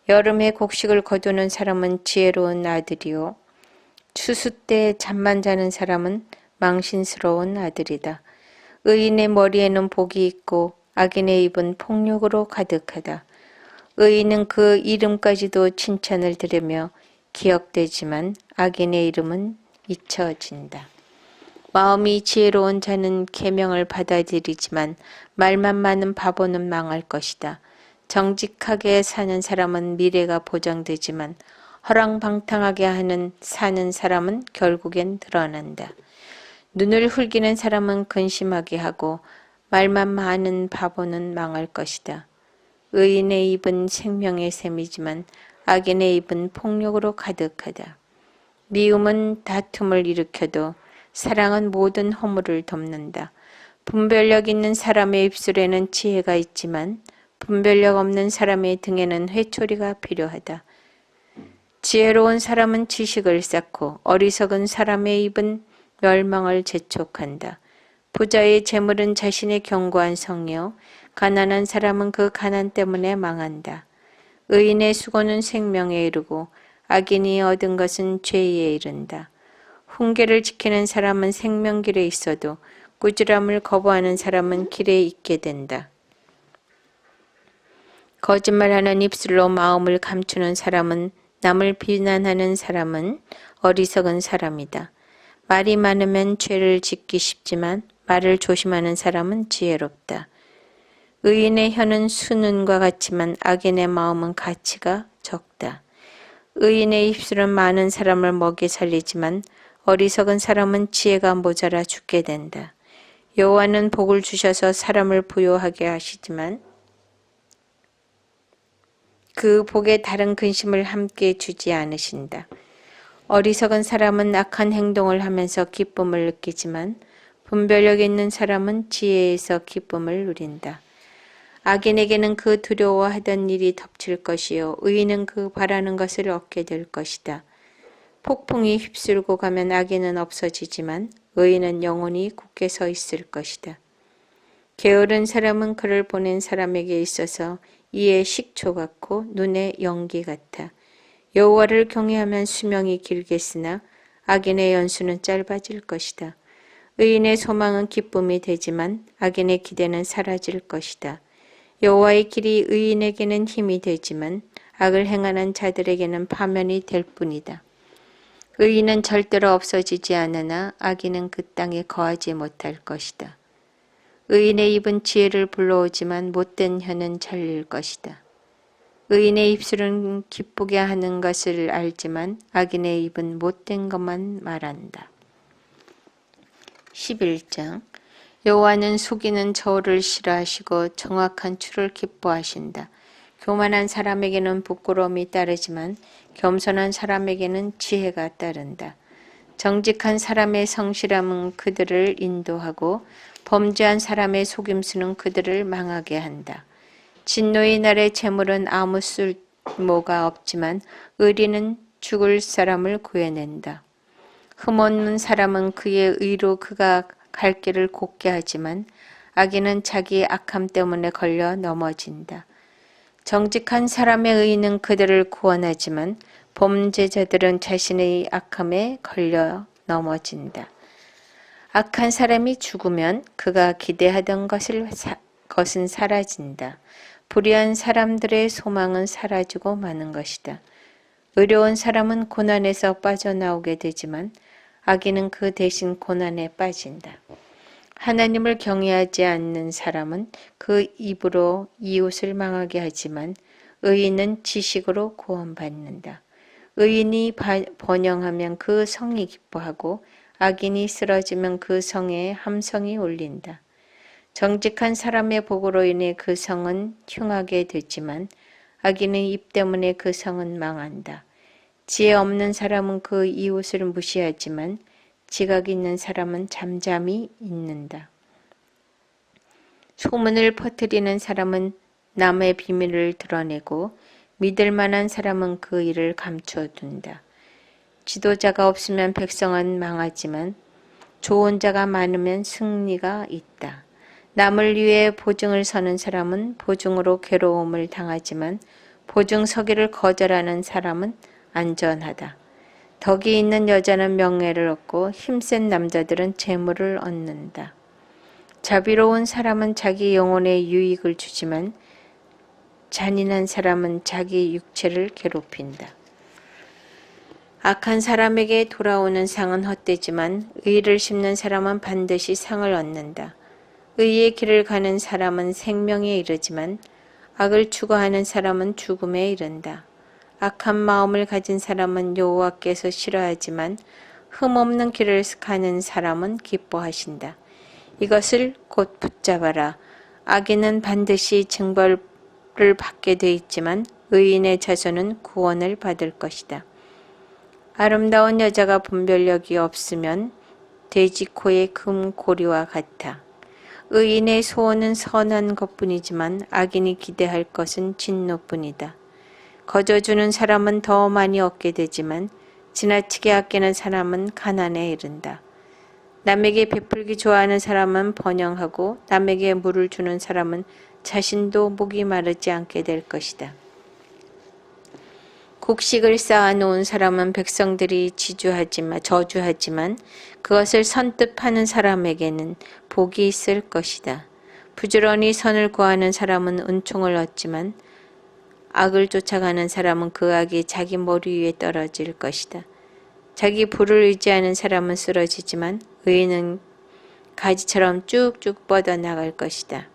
S1: 여름에 곡식을 거두는 사람은 지혜로운 아들이요 추수 때 잠만 자는 사람은 망신스러운 아들이다. 의인의 머리에는 복이 있고 악인의 입은 폭력으로 가득하다. 의인은 그 이름까지도 칭찬을 들으며 기억되지만 악인의 이름은 잊혀진다. 마음이 지혜로운 자는 계명을 받아들이지만 말만 많은 바보는 망할 것이다. 정직하게 사는 사람은 미래가 보장되지만 허랑방탕하게 사는 사람은 결국엔 드러난다. 눈을 흘기는 사람은 근심하게 하고 말만 많은 바보는 망할 것이다. 의인의 입은 생명의 샘이지만 악인의 입은 폭력으로 가득하다. 미움은 다툼을 일으켜도 사랑은 모든 허물을 덮는다. 분별력 있는 사람의 입술에는 지혜가 있지만 분별력 없는 사람의 등에는 회초리가 필요하다. 지혜로운 사람은 지식을 쌓고 어리석은 사람의 입은 멸망을 재촉한다. 부자의 재물은 자신의 견고한 성이요 가난한 사람은 그 가난 때문에 망한다. 의인의 수고는 생명에 이르고 악인이 얻은 것은 죄에 이른다. 훈계를 지키는 사람은 생명길에 있어도 꾸지람을 거부하는 사람은 길에 있게 된다. 거짓말하는 입술로 마음을 감추는 사람은 남을 비난하는 사람은 어리석은 사람이다. 말이 많으면 죄를 짓기 쉽지만 말을 조심하는 사람은 지혜롭다. 의인의 혀는 수눈과 같지만 악인의 마음은 가치가 적다. 의인의 입술은 많은 사람을 먹이 살리지만 어리석은 사람은 지혜가 모자라 죽게 된다. 여호와는 복을 주셔서 사람을 부요하게 하시지만 그 복에 다른 근심을 함께 주지 않으신다. 어리석은 사람은 악한 행동을 하면서 기쁨을 느끼지만 분별력 있는 사람은 지혜에서 기쁨을 누린다. 악인에게는 그 두려워하던 일이 덮칠 것이요 의인은 그 바라는 것을 얻게 될 것이다. 폭풍이 휩쓸고 가면 악인은 없어지지만 의인은 영원히 굳게 서 있을 것이다. 게으른 사람은 그를 보낸 사람에게 있어서 이에 식초 같고 눈에 연기 같아. 여호와를 경외하면 수명이 길겠으나 악인의 연수는 짧아질 것이다. 의인의 소망은 기쁨이 되지만 악인의 기대는 사라질 것이다. 여호와의 길이 의인에게는 힘이 되지만 악을 행하는 자들에게는 파면이 될 뿐이다. 의인은 절대로 없어지지 않으나 악인은 그 땅에 거하지 못할 것이다. 의인의 입은 지혜를 불러오지만 못된 혀는 잘릴 것이다. 의인의 입술은 기쁘게 하는 것을 알지만 악인의 입은 못된 것만 말한다. 11장 여호와는 속이는 저울을 싫어하시고 정확한 추를 기뻐하신다. 교만한 사람에게는 부끄러움이 따르지만 겸손한 사람에게는 지혜가 따른다. 정직한 사람의 성실함은 그들을 인도하고 범죄한 사람의 속임수는 그들을 망하게 한다. 진노의 날의 재물은 아무 쓸모가 없지만 의리는 죽을 사람을 구해낸다. 흠없는 사람은 그의 의로 그가 갈 길을 곱게 하지만 악인은 자기 악함 때문에 걸려 넘어진다. 정직한 사람의 의는 그들을 구원하지만 범죄자들은 자신의 악함에 걸려 넘어진다. 악한 사람이 죽으면 그가 기대하던 것은 사라진다. 불의한 사람들의 소망은 사라지고 마는 것이다. 의로운 사람은 고난에서 빠져나오게 되지만 악인은 그 대신 고난에 빠진다. 하나님을 경외하지 않는 사람은 그 입으로 이웃을 망하게 하지만 의인은 지식으로 구원받는다. 의인이 번영하면 그 성이 기뻐하고 악인이 쓰러지면 그 성에 함성이 울린다. 정직한 사람의 복으로 인해 그 성은 흉하게 되지만 악인의 입 때문에 그 성은 망한다. 지혜 없는 사람은 그 이웃을 무시하지만 지각 있는 사람은 잠잠히 있는다. 소문을 퍼뜨리는 사람은 남의 비밀을 드러내고 믿을 만한 사람은 그 일을 감춰둔다. 지도자가 없으면 백성은 망하지만 좋은 자가 많으면 승리가 있다. 남을 위해 보증을 서는 사람은 보증으로 괴로움을 당하지만 보증 서기를 거절하는 사람은 안전하다. 덕이 있는 여자는 명예를 얻고 힘센 남자들은 재물을 얻는다. 자비로운 사람은 자기 영혼에 유익을 주지만 잔인한 사람은 자기 육체를 괴롭힌다. 악한 사람에게 돌아오는 상은 헛되지만 의를 심는 사람은 반드시 상을 얻는다. 의의 길을 가는 사람은 생명에 이르지만 악을 추구하는 사람은 죽음에 이른다. 악한 마음을 가진 사람은 여호와께서 싫어하지만 흠없는 길을 가는 사람은 기뻐하신다. 이것을 곧 붙잡아라. 악인은 반드시 징벌을 받게 돼 있지만 의인의 자손은 구원을 받을 것이다. 아름다운 여자가 분별력이 없으면 돼지 코의 금고리와 같아. 의인의 소원은 선한 것뿐이지만 악인이 기대할 것은 진노뿐이다. 거저주는 사람은 더 많이 얻게 되지만 지나치게 아끼는 사람은 가난에 이른다. 남에게 베풀기 좋아하는 사람은 번영하고 남에게 물을 주는 사람은 자신도 목이 마르지 않게 될 것이다. 곡식을 쌓아놓은 사람은 백성들이 저주하지만 그것을 선뜻 파는 사람에게는 복이 있을 것이다. 부지런히 선을 구하는 사람은 은총을 얻지만 악을 쫓아가는 사람은 그 악이 자기 머리 위에 떨어질 것이다. 자기 부를 의지하는 사람은 쓰러지지만 의인은 가지처럼 쭉쭉 뻗어나갈 것이다.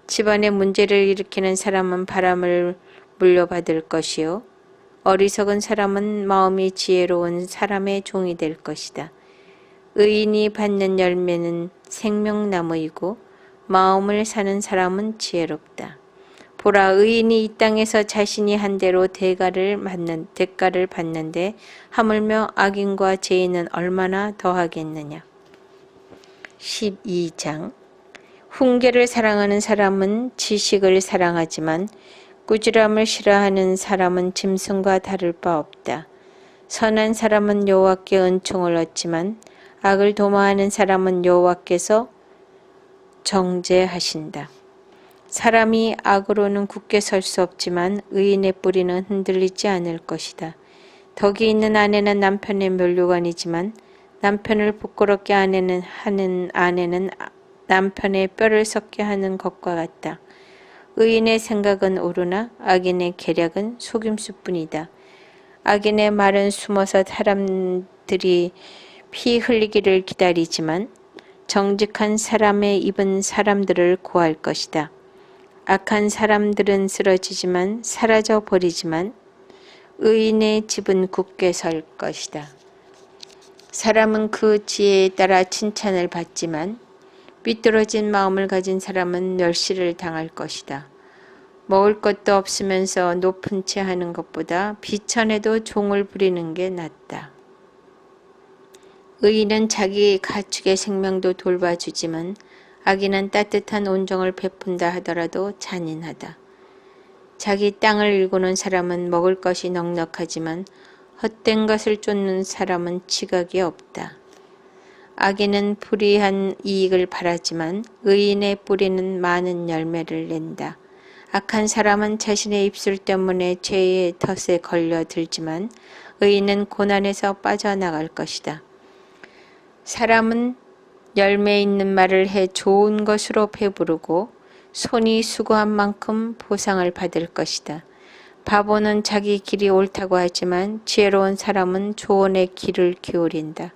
S1: 집안에 문제를 일으키는 사람은 바람을 물려받을 것이요 어리석은 사람은 마음이 지혜로운 사람의 종이 될 것이다. 의인이 받는 열매는 생명나무이고 마음을 사는 사람은 지혜롭다. 보라, 의인이 이 땅에서 자신이 한 대로 대가를 받는데 하물며 악인과 죄인은 얼마나 더하겠느냐. 12장. 훈계를 사랑하는 사람은 지식을 사랑하지만 꾸지람을 싫어하는 사람은 짐승과 다를 바 없다. 선한 사람은 여호와께 은총을 얻지만 악을 도모하는 사람은 여호와께서 정죄하신다. 사람이 악으로는 굳게 설 수 없지만 의인의 뿌리는 흔들리지 않을 것이다. 덕이 있는 아내는 남편의 면류관이지만 남편을 부끄럽게 하는 아내는 남편의 뼈를 썩게 하는 것과 같다. 의인의 생각은 옳으나 악인의 계략은 속임수뿐이다. 악인의 말은 숨어서 사람들이 피 흘리기를 기다리지만 정직한 사람의 입은 사람들을 구할 것이다. 악한 사람들은 쓰러지지만 사라져 버리지만 의인의 집은 굳게 설 것이다. 사람은 그 지혜에 따라 칭찬을 받지만 삐뚤어진 마음을 가진 사람은 멸시를 당할 것이다. 먹을 것도 없으면서 높은 채 하는 것보다 비천에도 종을 부리는 게 낫다. 의인은 자기 가축의 생명도 돌봐주지만 악인은 따뜻한 온정을 베푼다 하더라도 잔인하다. 자기 땅을 일구는 사람은 먹을 것이 넉넉하지만 헛된 것을 쫓는 사람은 지각이 없다. 악인은 불이한 이익을 바라지만 의인의 뿌리는 많은 열매를 낸다. 악한 사람은 자신의 입술 때문에 죄의 덫에 걸려들지만 의인은 고난에서 빠져나갈 것이다. 사람은 열매 있는 말을 해 좋은 것으로 배부르고 손이 수고한 만큼 보상을 받을 것이다. 바보는 자기 길이 옳다고 하지만 지혜로운 사람은 조언의 귀를 기울인다.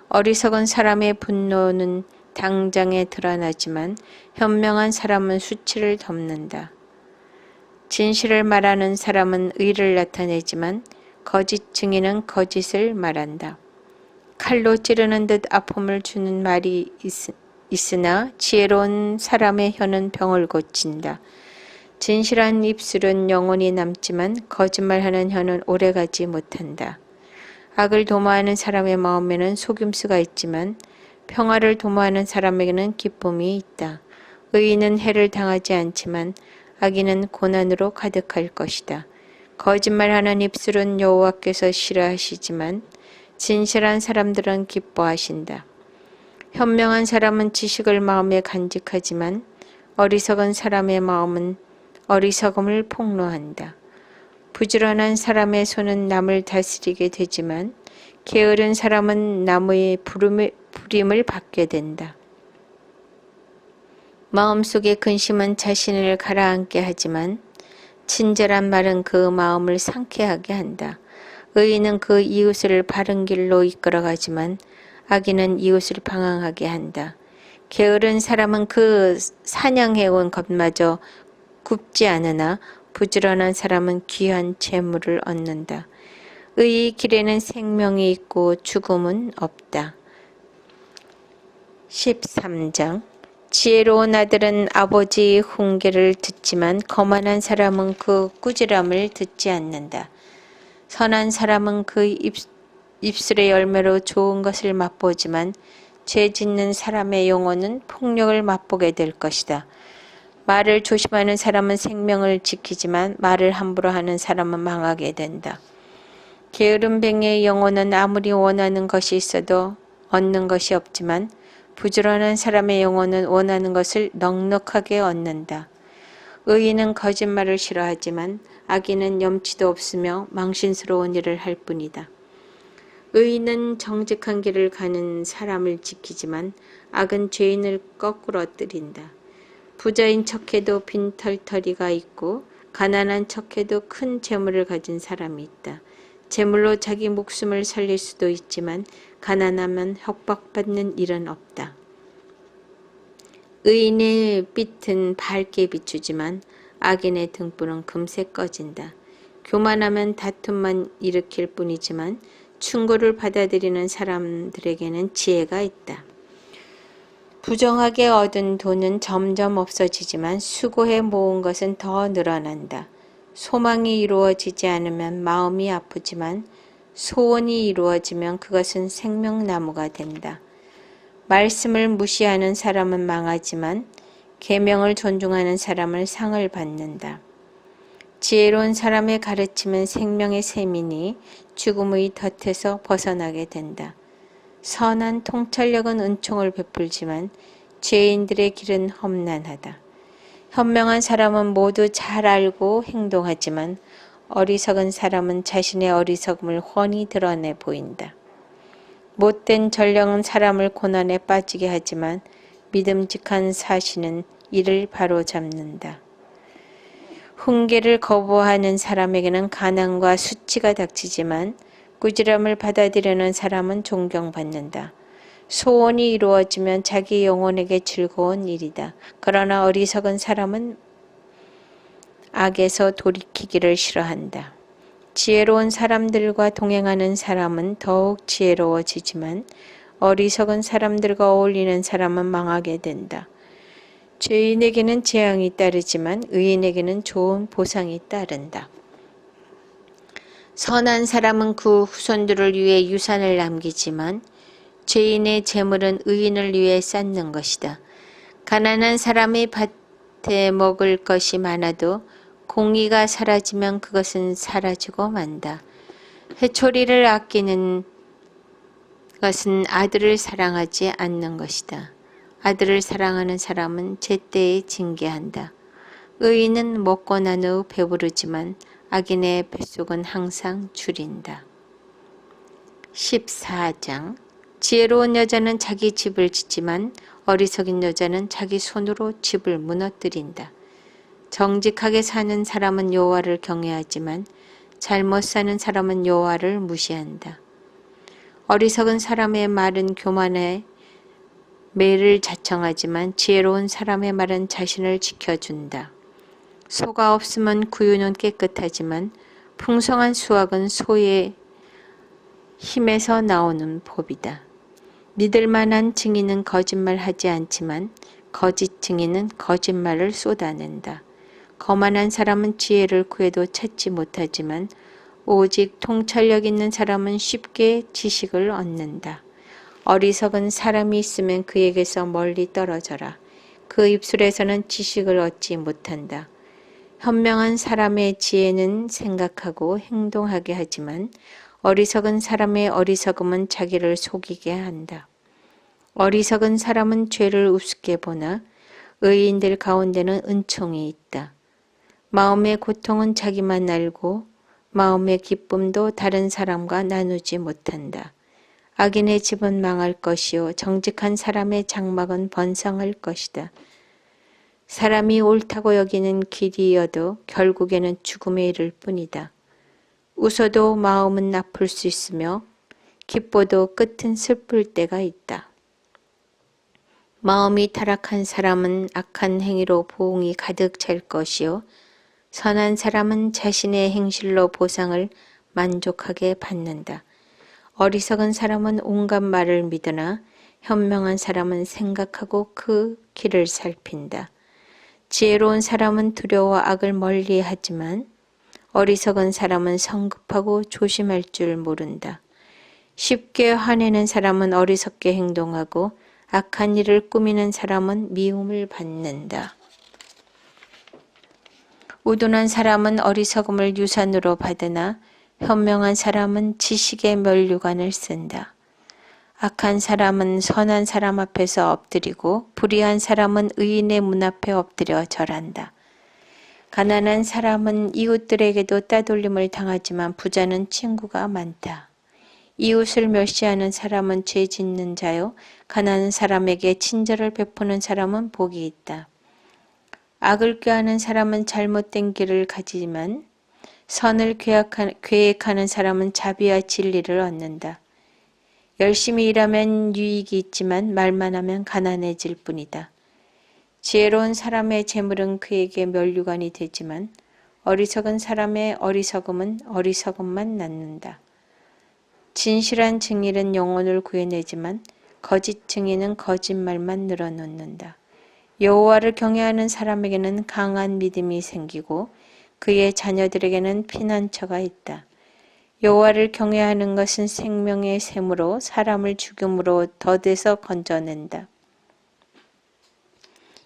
S1: 어리석은 사람의 분노는 당장에 드러나지만 현명한 사람은 수치를 덮는다. 진실을 말하는 사람은 의를 나타내지만 거짓 증인은 거짓을 말한다. 칼로 찌르는 듯 아픔을 주는 말이 있으나 지혜로운 사람의 혀는 병을 고친다. 진실한 입술은 영원히 남지만 거짓말하는 혀는 오래가지 못한다. 악을 도모하는 사람의 마음에는 속임수가 있지만 평화를 도모하는 사람에게는 기쁨이 있다. 의인은 해를 당하지 않지만 악인은 고난으로 가득할 것이다. 거짓말하는 입술은 여호와께서 싫어하시지만 진실한 사람들은 기뻐하신다. 현명한 사람은 지식을 마음에 간직하지만 어리석은 사람의 마음은 어리석음을 폭로한다. 부지런한 사람의 손은 남을 다스리게 되지만 게으른 사람은 남의 부림을 받게 된다. 마음속의 근심은 자신을 가라앉게 하지만 친절한 말은 그 마음을 상쾌하게 한다. 의인은 그 이웃을 바른 길로 이끌어가지만 악인은 이웃을 방황하게 한다. 게으른 사람은 그 사냥해온 것마저 굽지 않으나 부지런한 사람은 귀한 재물을 얻는다. 의의 길에는 생명이 있고 죽음은 없다. 13장 지혜로운 아들은 아버지의 훈계를 듣지만 거만한 사람은 그 꾸지람을 듣지 않는다. 선한 사람은 그 입술의 열매로 좋은 것을 맛보지만 죄 짓는 사람의 영혼은 폭력을 맛보게 될 것이다. 말을 조심하는 사람은 생명을 지키지만 말을 함부로 하는 사람은 망하게 된다. 게으른 뱅이의 영혼은 아무리 원하는 것이 있어도 얻는 것이 없지만 부지런한 사람의 영혼은 원하는 것을 넉넉하게 얻는다. 의인은 거짓말을 싫어하지만 악인은 염치도 없으며 망신스러운 일을 할 뿐이다. 의인은 정직한 길을 가는 사람을 지키지만 악은 죄인을 거꾸러뜨린다. 부자인 척해도 빈털터리가 있고 가난한 척해도 큰 재물을 가진 사람이 있다. 재물로 자기 목숨을 살릴 수도 있지만 가난하면 협박받는 일은 없다. 의인의 빛은 밝게 비추지만 악인의 등불은 금세 꺼진다. 교만하면 다툼만 일으킬 뿐이지만 충고를 받아들이는 사람들에게는 지혜가 있다. 부정하게 얻은 돈은 점점 없어지지만 수고해 모은 것은 더 늘어난다. 소망이 이루어지지 않으면 마음이 아프지만 소원이 이루어지면 그것은 생명나무가 된다. 말씀을 무시하는 사람은 망하지만 계명을 존중하는 사람은 상을 받는다. 지혜로운 사람의 가르침은 생명의 샘이니 죽음의 덫에서 벗어나게 된다. 선한 통찰력은 은총을 베풀지만 죄인들의 길은 험난하다. 현명한 사람은 모두 잘 알고 행동하지만 어리석은 사람은 자신의 어리석음을 훤히 드러내 보인다. 못된 전령은 사람을 고난에 빠지게 하지만 믿음직한 사신은 이를 바로잡는다. 훈계를 거부하는 사람에게는 가난과 수치가 닥치지만 꾸지람을 받아들이는 사람은 존경받는다. 소원이 이루어지면 자기 영혼에게 즐거운 일이다. 그러나 어리석은 사람은 악에서 돌이키기를 싫어한다. 지혜로운 사람들과 동행하는 사람은 더욱 지혜로워지지만 어리석은 사람들과 어울리는 사람은 망하게 된다. 죄인에게는 재앙이 따르지만 의인에게는 좋은 보상이 따른다. 선한 사람은 그 후손들을 위해 유산을 남기지만 죄인의 재물은 의인을 위해 쌓는 것이다. 가난한 사람의 밭에 먹을 것이 많아도 공의가 사라지면 그것은 사라지고 만다. 회초리를 아끼는 것은 아들을 사랑하지 않는 것이다. 아들을 사랑하는 사람은 제때에 징계한다. 의인은 먹고 난 후 배부르지만 악인의 뱃속은 항상 줄인다. 14장 지혜로운 여자는 자기 집을 짓지만 어리석은 여자는 자기 손으로 집을 무너뜨린다. 정직하게 사는 사람은 여호와를 경외하지만 잘못 사는 사람은 여호와를 무시한다. 어리석은 사람의 말은 교만해 매를 자청하지만 지혜로운 사람의 말은 자신을 지켜준다. 소가 없으면 구유는 깨끗하지만 풍성한 수확은 소의 힘에서 나오는 법이다. 믿을 만한 증인은 거짓말하지 않지만 거짓 증인은 거짓말을 쏟아낸다. 거만한 사람은 지혜를 구해도 찾지 못하지만 오직 통찰력 있는 사람은 쉽게 지식을 얻는다. 어리석은 사람이 있으면 그에게서 멀리 떨어져라. 그 입술에서는 지식을 얻지 못한다. 현명한 사람의 지혜는 생각하고 행동하게 하지만 어리석은 사람의 어리석음은 자기를 속이게 한다. 어리석은 사람은 죄를 우습게 보나 의인들 가운데는 은총이 있다. 마음의 고통은 자기만 알고 마음의 기쁨도 다른 사람과 나누지 못한다. 악인의 집은 망할 것이요 정직한 사람의 장막은 번성할 것이다. 사람이 옳다고 여기는 길이어도 결국에는 죽음에 이를 뿐이다. 웃어도 마음은 아플 수 있으며 기뻐도 끝은 슬플 때가 있다. 마음이 타락한 사람은 악한 행위로 보응이 가득 찰 것이요 선한 사람은 자신의 행실로 보상을 만족하게 받는다. 어리석은 사람은 온갖 말을 믿으나 현명한 사람은 생각하고 그 길을 살핀다. 지혜로운 사람은 두려워 악을 멀리하지만 어리석은 사람은 성급하고 조심할 줄 모른다. 쉽게 화내는 사람은 어리석게 행동하고 악한 일을 꾸미는 사람은 미움을 받는다. 우둔한 사람은 어리석음을 유산으로 받으나 현명한 사람은 지식의 면류관을 쓴다. 악한 사람은 선한 사람 앞에서 엎드리고 불의한 사람은 의인의 문 앞에 엎드려 절한다. 가난한 사람은 이웃들에게도 따돌림을 당하지만 부자는 친구가 많다. 이웃을 멸시하는 사람은 죄 짓는 자요 가난한 사람에게 친절을 베푸는 사람은 복이 있다. 악을 꾀하는 사람은 잘못된 길을 가지만 선을 계획하는 사람은 자비와 진리를 얻는다. 열심히 일하면 유익이 있지만 말만 하면 가난해질 뿐이다. 지혜로운 사람의 재물은 그에게 면류관이 되지만 어리석은 사람의 어리석음은 어리석음만 낳는다. 진실한 증인은 영혼을 구해내지만 거짓 증인은 거짓말만 늘어놓는다. 여호와를 경외하는 사람에게는 강한 믿음이 생기고 그의 자녀들에게는 피난처가 있다. 여호와를 경외하는 것은 생명의 샘으로 사람을 죽음으로 더뎌서 건져낸다.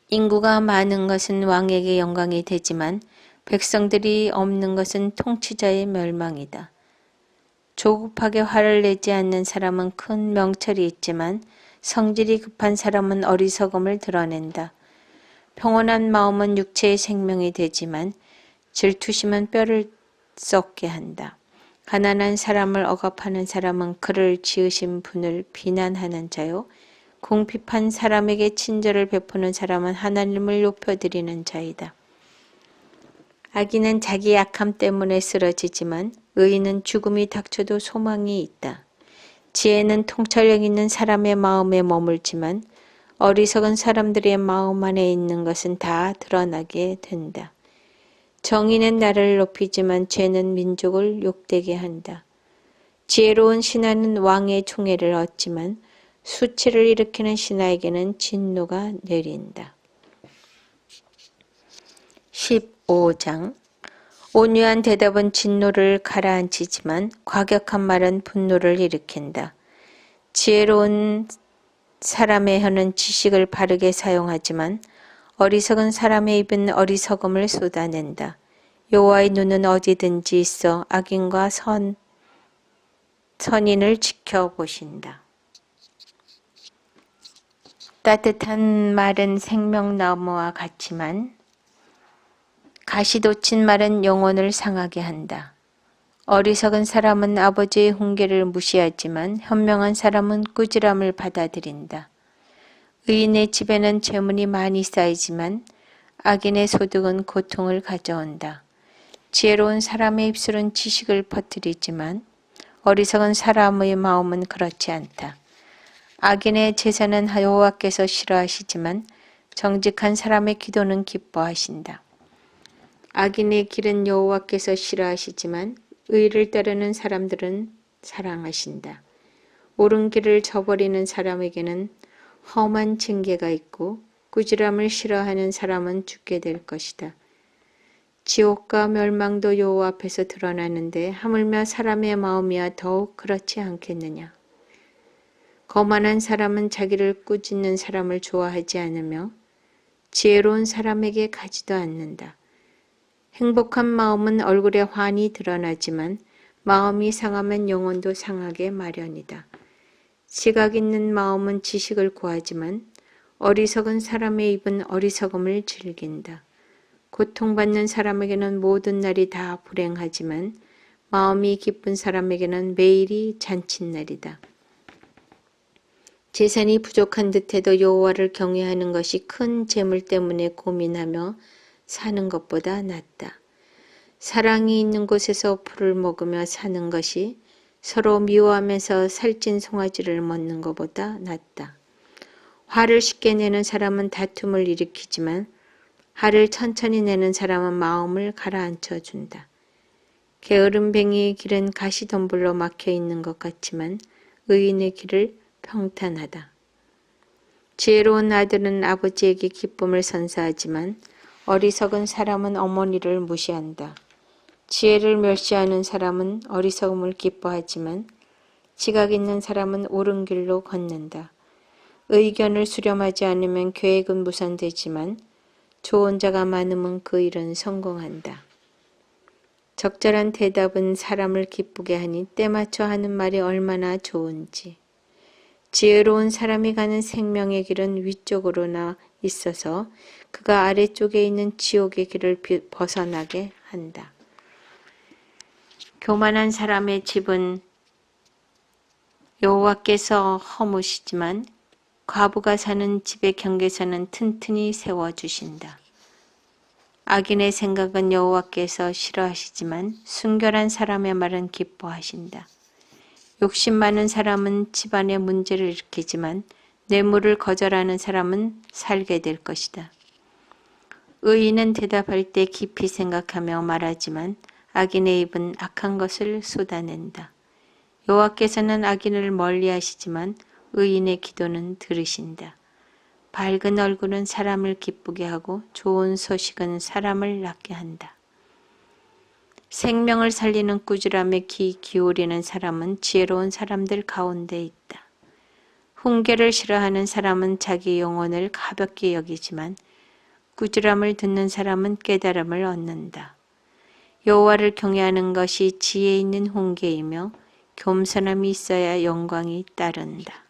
S1: 인구가 많은 것은 왕에게 영광이 되지만 백성들이 없는 것은 통치자의 멸망이다. 조급하게 화를 내지 않는 사람은 큰 명철이 있지만 성질이 급한 사람은 어리석음을 드러낸다. 평온한 마음은 육체의 생명이 되지만 질투심은 뼈를 썩게 한다. 가난한 사람을 억압하는 사람은 그를 지으신 분을 비난하는 자요. 궁핍한 사람에게 친절을 베푸는 사람은 하나님을 높여드리는 자이다. 악인은 자기 약함 때문에 쓰러지지만 의인은 죽음이 닥쳐도 소망이 있다. 지혜는 통찰력 있는 사람의 마음에 머물지만 어리석은 사람들의 마음 안에 있는 것은 다 드러나게 된다. 정의는 나를 높이지만 죄는 민족을 욕되게 한다. 지혜로운 신하는 왕의 총애를 얻지만 수치를 일으키는 신하에게는 진노가 내린다. 15장 온유한 대답은 진노를 가라앉히지만 과격한 말은 분노를 일으킨다. 지혜로운 사람의 혀는 지식을 바르게 사용하지만 어리석은 사람의 입은 어리석음을 쏟아낸다. 여호와의 눈은 어디든지 있어 악인과 선인을 지켜보신다. 따뜻한 말은 생명나무와 같지만 가시 돋친 말은 영혼을 상하게 한다. 어리석은 사람은 아버지의 훈계를 무시하지만 현명한 사람은 꾸지람을 받아들인다. 의인의 집에는 재물이 많이 쌓이지만 악인의 소득은 고통을 가져온다. 지혜로운 사람의 입술은 지식을 퍼뜨리지만 어리석은 사람의 마음은 그렇지 않다. 악인의 제사는 여호와께서 싫어하시지만 정직한 사람의 기도는 기뻐하신다. 악인의 길은 여호와께서 싫어하시지만 의를 따르는 사람들은 사랑하신다. 옳은 길을 저버리는 사람에게는 험한 징계가 있고 꾸지람을 싫어하는 사람은 죽게 될 것이다. 지옥과 멸망도 여호와 앞에서 드러나는데 하물며 사람의 마음이야 더욱 그렇지 않겠느냐. 거만한 사람은 자기를 꾸짖는 사람을 좋아하지 않으며 지혜로운 사람에게 가지도 않는다. 행복한 마음은 얼굴에 환히 드러나지만 마음이 상하면 영혼도 상하게 마련이다. 지각 있는 마음은 지식을 구하지만 어리석은 사람의 입은 어리석음을 즐긴다. 고통받는 사람에게는 모든 날이 다 불행하지만 마음이 기쁜 사람에게는 매일이 잔칫날이다. 재산이 부족한 듯해도 여호와를 경외하는 것이 큰 재물 때문에 고민하며 사는 것보다 낫다. 사랑이 있는 곳에서 풀을 먹으며 사는 것이 서로 미워하면서 살찐 송아지를 먹는 것보다 낫다. 화를 쉽게 내는 사람은 다툼을 일으키지만 화를 천천히 내는 사람은 마음을 가라앉혀 준다. 게으름뱅이의 길은 가시덤불로 막혀 있는 것 같지만 의인의 길을 평탄하다. 지혜로운 아들은 아버지에게 기쁨을 선사하지만 어리석은 사람은 어머니를 무시한다. 지혜를 멸시하는 사람은 어리석음을 기뻐하지만 지각 있는 사람은 옳은 길로 걷는다. 의견을 수렴하지 않으면 계획은 무산되지만 좋은 자가 많으면 그 일은 성공한다. 적절한 대답은 사람을 기쁘게 하니 때맞춰 하는 말이 얼마나 좋은지. 지혜로운 사람이 가는 생명의 길은 위쪽으로나 있어서 그가 아래쪽에 있는 지옥의 길을 벗어나게 한다. 교만한 사람의 집은 여호와께서 허무시지만 과부가 사는 집의 경계선은 튼튼히 세워주신다. 악인의 생각은 여호와께서 싫어하시지만 순결한 사람의 말은 기뻐하신다. 욕심 많은 사람은 집안에 문제를 일으키지만 뇌물을 거절하는 사람은 살게 될 것이다. 의인은 대답할 때 깊이 생각하며 말하지만 악인의 입은 악한 것을 쏟아낸다. 여호와께서는 악인을 멀리하시지만 의인의 기도는 들으신다. 밝은 얼굴은 사람을 기쁘게 하고 좋은 소식은 사람을 낫게 한다. 생명을 살리는 꾸지람에 귀 기울이는 사람은 지혜로운 사람들 가운데 있다. 훈계를 싫어하는 사람은 자기 영혼을 가볍게 여기지만 꾸지람을 듣는 사람은 깨달음을 얻는다. 여호와를 경외하는 것이 지혜 있는 훈계이며 겸손함이 있어야 영광이 따른다.